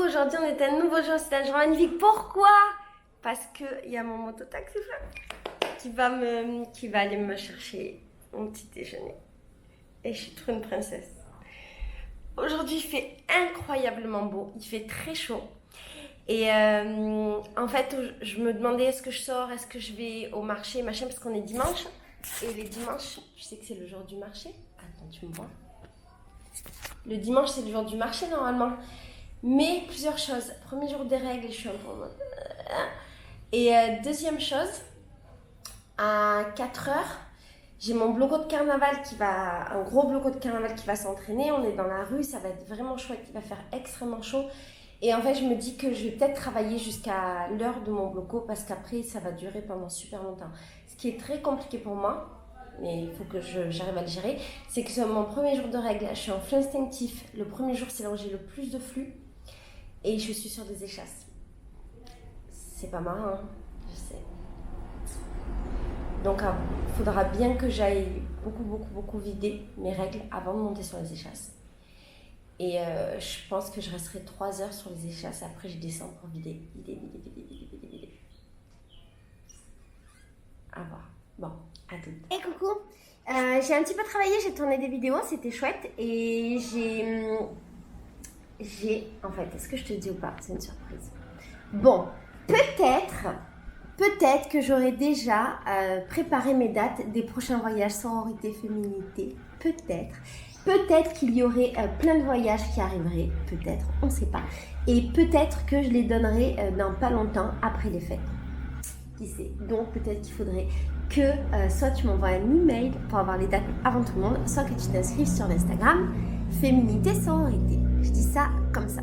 aujourd'hui on est un nouveau jour, c'est un jour magnifique. Pourquoi? Parce qu'il y a mon mototaxi qui va aller me chercher mon petit déjeuner. Et je suis trop une princesse. Aujourd'hui il fait incroyablement beau, il fait très chaud. Et en fait je me demandais est-ce que je sors, est-ce que je vais au marché, machin, parce qu'on est dimanche. Et les dimanches, je sais que c'est le jour du marché. Attends, tu me vois? Le dimanche c'est le jour du marché normalement. Mais plusieurs choses. Premier jour des règles, je suis un peu en mode... Et deuxième chose, à 4h, j'ai mon bloco de carnaval un gros bloco de carnaval qui va s'entraîner. On est dans la rue, ça va être vraiment chouette, il va faire extrêmement chaud. Et en fait, je me dis que je vais peut-être travailler jusqu'à l'heure de mon bloco parce qu'après, ça va durer pendant super longtemps. Ce qui est très compliqué pour moi, mais il faut que j'arrive à le gérer, c'est que sur mon premier jour de règles, je suis en flux instinctif. Le premier jour, c'est là où j'ai le plus de flux. Et je suis sur des échasses. C'est pas marrant, hein, je sais. Donc, il faudra bien que j'aille beaucoup vider mes règles avant de monter sur les échasses. Et je pense que je resterai 3 heures sur les échasses. Après, je descends pour vider. À voir. Bon, à tout. Et coucou. J'ai un petit peu travaillé, j'ai tourné des vidéos, c'était chouette. Et en fait, est-ce que je te dis ou pas? C'est une surprise. Bon, peut-être que j'aurai déjà préparé mes dates des prochains voyages sororité, féminité. Peut-être qu'il y aurait plein de voyages qui arriveraient. Peut-être, on ne sait pas. Et peut-être que je les donnerai dans pas longtemps après les fêtes. Qui sait? Donc peut-être qu'il faudrait que soit tu m'envoies un email pour avoir les dates avant tout le monde, soit que tu t'inscrives sur l'Instagram Féminité Sororité. Je dis ça comme ça.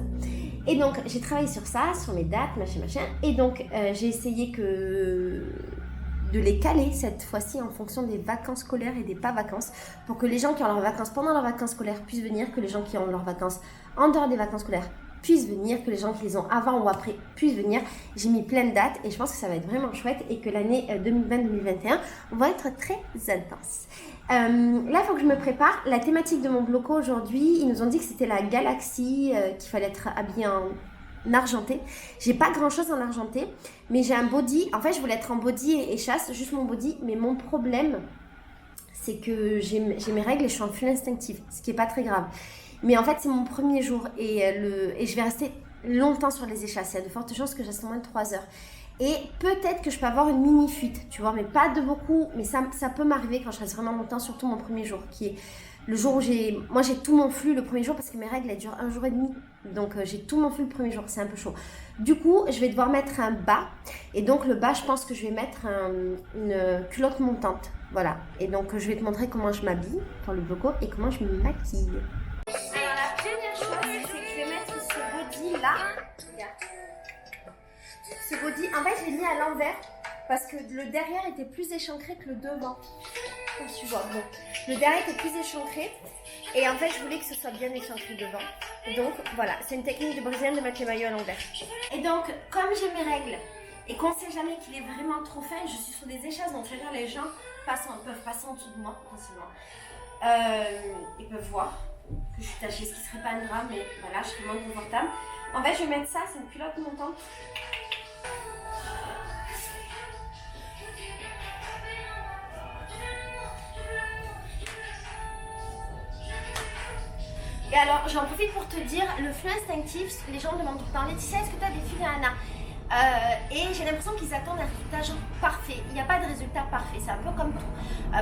Et donc j'ai travaillé sur ça, sur mes dates, machin. Et donc j'ai essayé de les caler cette fois-ci en fonction des vacances scolaires et des pas vacances, pour que les gens qui ont leurs vacances pendant leurs vacances scolaires puissent venir, que les gens qui ont leurs vacances en dehors des vacances scolaires puissent venir, que les gens qui les ont avant ou après puissent venir. J'ai mis plein de dates et je pense que ça va être vraiment chouette et que l'année 2020-2021 va être très intense. Là, il faut que je me prépare. La thématique de mon bloco aujourd'hui, ils nous ont dit que c'était la galaxie, qu'il fallait être habillé en argenté. J'ai pas grand chose en argenté, mais j'ai un body. En fait, je voulais être en body et chasse, juste mon body. Mais mon problème, c'est que j'ai mes règles et je suis en flux instinctif, ce qui est pas très grave. Mais en fait, c'est mon premier jour et je vais rester longtemps sur les échasses. Il y a de fortes chances que je reste moins de 3 heures. Et peut-être que je peux avoir une mini fuite, tu vois, mais pas de beaucoup. Mais ça peut m'arriver quand je reste vraiment longtemps, surtout mon premier jour, qui est le jour où j'ai tout mon flux le premier jour parce que mes règles elles durent 1 jour et demi. Donc j'ai tout mon flux le premier jour, c'est un peu chaud. Du coup, je vais devoir mettre un bas. Et donc le bas, je pense que je vais mettre une culotte montante. Voilà. Et donc je vais te montrer comment je m'habille pour le bloco et comment je me maquille. Alors la première chose, c'est que je vais mettre ce body là. Regarde. Ce body, en fait, je l'ai mis à l'envers parce que le derrière était plus échancré que le devant. Comme tu vois, bon. Le derrière était plus échancré et en fait, je voulais que ce soit bien échancré devant. Donc voilà, c'est une technique de brésilienne de mettre les maillots à l'envers. Et donc, comme j'ai mes règles et qu'on ne sait jamais qu'il est vraiment trop fin, je suis sur des échasses, donc c'est-à-dire les gens peuvent passer en dessous de moi potentiellement. Ils peuvent voir que je suis tachée, ce qui serait pas grave, mais voilà, je serais moins confortable. En fait, je vais mettre ça, c'est une culotte montante. Et alors, j'en profite pour te dire, le flux instinctif, les gens me demandent tout le temps, Laetitia, est-ce que tu as des filles à Anna? Et j'ai l'impression qu'ils attendent un résultat genre parfait. Il n'y a pas de résultat parfait, c'est un peu comme tout.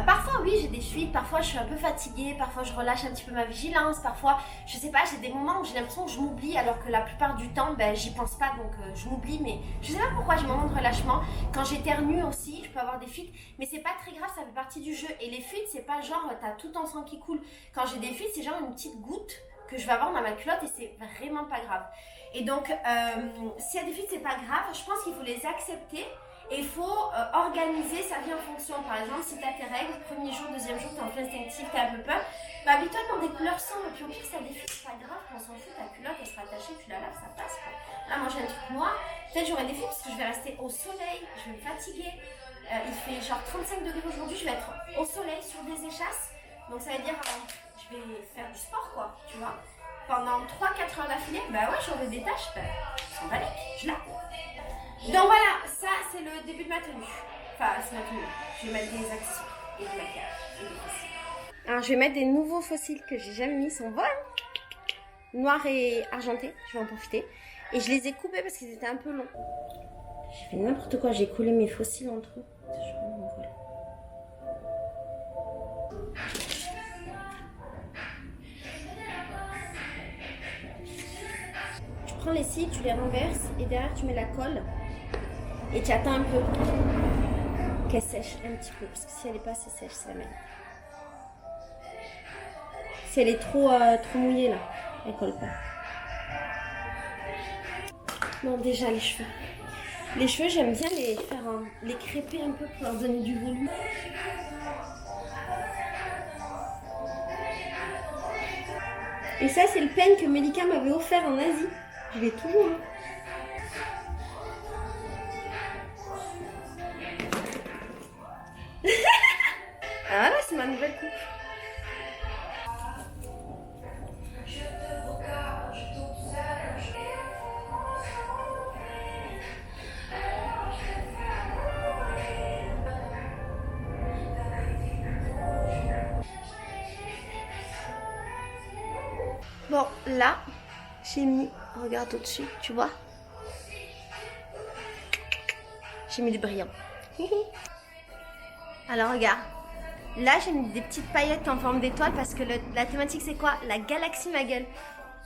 Parfois oui, j'ai des fuites, parfois je suis un peu fatiguée, parfois je relâche un petit peu ma vigilance, parfois, je sais pas, j'ai des moments où j'ai l'impression que je m'oublie alors que la plupart du temps, j'y pense pas, donc je m'oublie, mais je sais pas pourquoi j'ai un moment de relâchement. Quand j'éternue aussi, je peux avoir des fuites, mais c'est pas très grave, ça fait partie du jeu. Et les fuites, c'est pas genre t'as tout ton sang qui coule. Quand j'ai des fuites, c'est genre une petite goutte que je vais avoir dans ma culotte et c'est vraiment pas grave. Et donc, s'il y a des fuites, c'est pas grave. Je pense qu'il faut les accepter et il faut organiser sa vie en fonction. Par exemple, si tu as tes règles, premier jour, deuxième jour, tu es en flux instinctif, tu as un peu peur, habille-toi dans des couleurs sombres. Et puis au pire, si tu as des fuites, c'est pas grave, on s'en fout, ta culotte, elle sera attachée, tu la laves, ça passe. Quoi. Là, moi j'ai un truc noir. Peut-être j'aurai des fuites parce que je vais rester au soleil, je vais me fatiguer. Il fait genre 35 degrés aujourd'hui, je vais être au soleil sur des échasses. Donc ça veut dire, je vais faire du sport, quoi, tu vois. pendant 3-4 heures d'affilée, bah ouais, j'aurai des tâches, bah, sans panique, je l'ai. Donc voilà, ça c'est le début de ma tenue. Enfin, c'est ma tenue. Je vais mettre des accessoires et du maquillage et des fossiles. Alors je vais mettre des nouveaux fossiles que j'ai jamais mis, ils sont beaux, noir et argenté, je vais en profiter. Et je les ai coupés parce qu'ils étaient un peu longs. J'ai fait n'importe quoi, j'ai collé mes fossiles entre eux. Tu prends les cils, tu les renverses et derrière tu mets la colle et tu attends un peu qu'elle sèche un petit peu parce que si elle n'est pas assez sèche, c'est la merde. Si elle est trop mouillée là, elle colle pas. Bon, déjà les cheveux. Les cheveux, j'aime bien les crêper un peu pour leur donner du volume. Et ça, c'est le peigne que Melika m'avait offert en Asie. Je l'ai toujours. Ah voilà, c'est ma nouvelle coupe. Bon, là, j'ai mis, regarde au-dessus, tu vois. J'ai mis du brillant. Alors regarde, là j'ai mis des petites paillettes en forme d'étoile parce que la thématique c'est quoi? La galaxie ma gueule.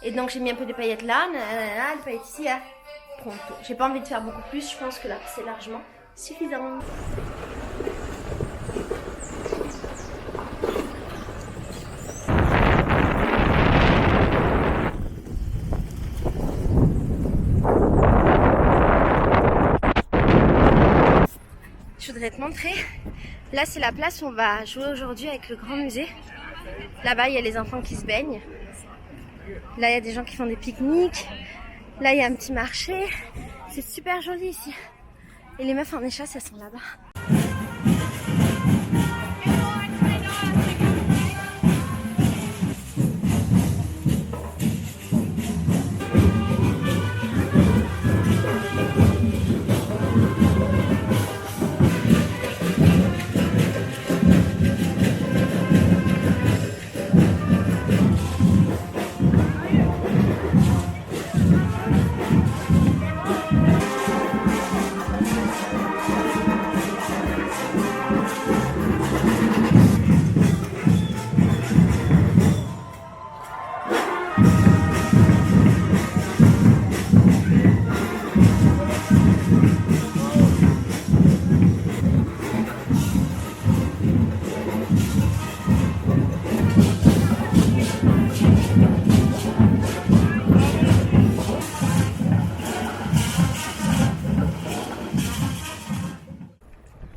Et donc j'ai mis un peu de paillettes là, des paillettes ici, là. Pronto. J'ai pas envie de faire beaucoup plus, je pense que là c'est largement suffisant. Je voudrais te montrer. Là, c'est la place où on va jouer aujourd'hui avec le grand musée. Là-bas, il y a les enfants qui se baignent. Là, il y a des gens qui font des pique-niques. Là, il y a un petit marché. C'est super joli ici. Et les meufs en échasse, elles sont là-bas.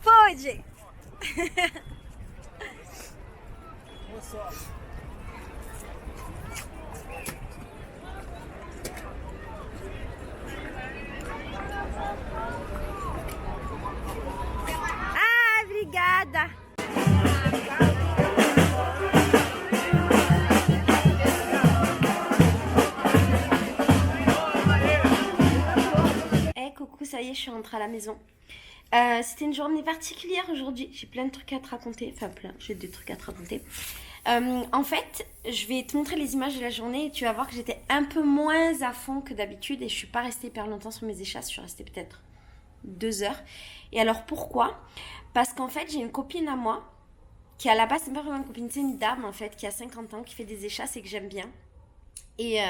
Pode! Ah, obrigada! Eh, coucou, ça y est, je suis rentrée à la maison. C'était une journée particulière aujourd'hui. J'ai plein de trucs à te raconter. Enfin, j'ai des trucs à te raconter. En fait, je vais te montrer les images de la journée et tu vas voir que j'étais un peu moins à fond que d'habitude et je suis pas restée hyper longtemps sur mes échasses. Je suis restée peut-être 2 heures. Et alors pourquoi? Parce qu'en fait, j'ai une copine à moi qui à la base, c'est pas vraiment une copine, c'est une dame en fait qui a 50 ans, qui fait des échasses et que j'aime bien. Et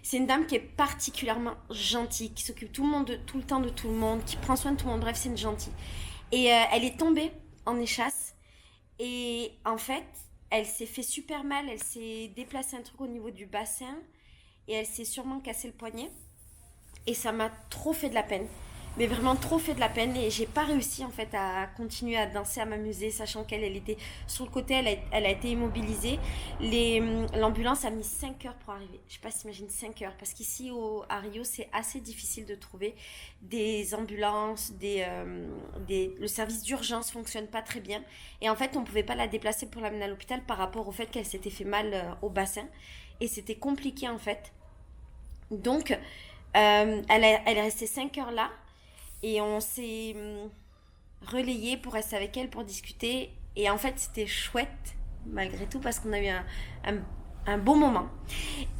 c'est une dame qui est particulièrement gentille, qui s'occupe tout le temps de tout le monde, qui prend soin de tout le monde. Bref, c'est une gentille. Et elle est tombée en échasse. Et en fait, elle s'est fait super mal. Elle s'est déplacée un truc au niveau du bassin. Et elle s'est sûrement cassé le poignet. Et ça m'a trop fait de la peine. Mais vraiment trop fait de la peine. Et j'ai pas réussi en fait à continuer à danser, à m'amuser, sachant qu'elle était sur le côté, elle a été immobilisée. L'ambulance a mis 5 heures pour arriver. Je sais pas si t'imagines 5 heures. Parce qu'ici à Rio, c'est assez difficile de trouver des ambulances, le service d'urgence fonctionne pas très bien. Et en fait, on pouvait pas la déplacer pour l'amener à l'hôpital par rapport au fait qu'elle s'était fait mal au bassin. et c'était compliqué en fait. Donc, elle est restée 5 heures là et on s'est relayé pour rester avec elle, pour discuter. Et en fait, c'était chouette malgré tout parce qu'on a eu un bon moment.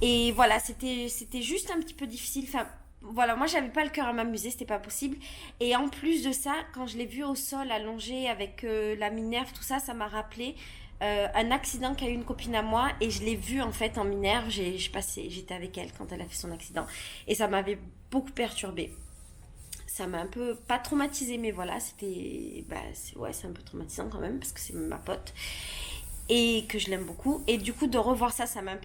Et voilà, c'était juste un petit peu difficile. Enfin, voilà, moi j'avais pas le cœur à m'amuser, c'était pas possible. Et en plus de ça, quand je l'ai vue au sol allongée avec la Minerve, tout ça, ça m'a rappelé un accident qu'a eu une copine à moi et je l'ai vue en fait en Minerve. J'étais avec elle quand elle a fait son accident et ça m'avait beaucoup perturbée. Ça m'a un peu, pas traumatisée, mais voilà, c'est un peu traumatisant quand même parce que c'est ma pote et que je l'aime beaucoup. Et du coup, de revoir ça, ça m'a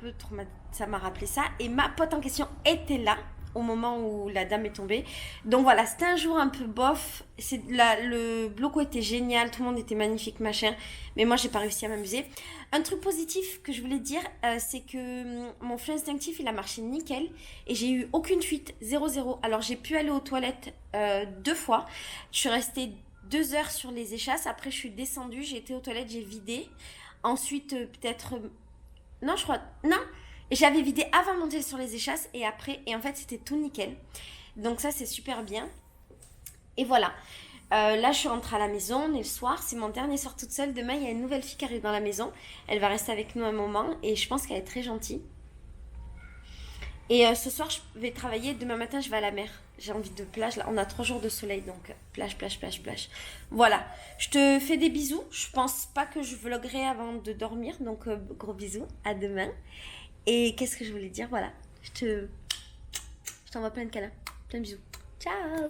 rappelé ça. Et ma pote en question était là au moment où la dame est tombée. Donc voilà, c'était un jour un peu bof. Le bloco était génial, tout le monde était magnifique, machin. Mais moi, j'ai pas réussi à m'amuser. Un truc positif que je voulais dire, c'est que mon flux instinctif, il a marché nickel. Et j'ai eu aucune fuite, 0-0. Alors, j'ai pu aller aux toilettes 2 fois. Je suis restée 2 heures sur les échasses. Après, je suis descendue, j'ai été aux toilettes, j'ai vidé. Ensuite, peut-être... Non, je crois... Non, j'avais vidé avant de monter sur les échasses et après. Et en fait, c'était tout nickel. Donc ça, c'est super bien. Et voilà. Là, je suis rentrée à la maison. On est le soir. C'est mon dernier soir toute seule. Demain, il y a une nouvelle fille qui arrive dans la maison. Elle va rester avec nous un moment. Et je pense qu'elle est très gentille. Et ce soir, je vais travailler. Demain matin, je vais à la mer. J'ai envie de plage. Là, on a 3 jours de soleil. Donc, plage, plage, plage, plage. Voilà. Je te fais des bisous. Je pense pas que je vloguerai avant de dormir. Donc, gros bisous. À demain. Et qu'est-ce que je voulais dire? Voilà. Je t'envoie plein de câlins. Plein de bisous. Ciao!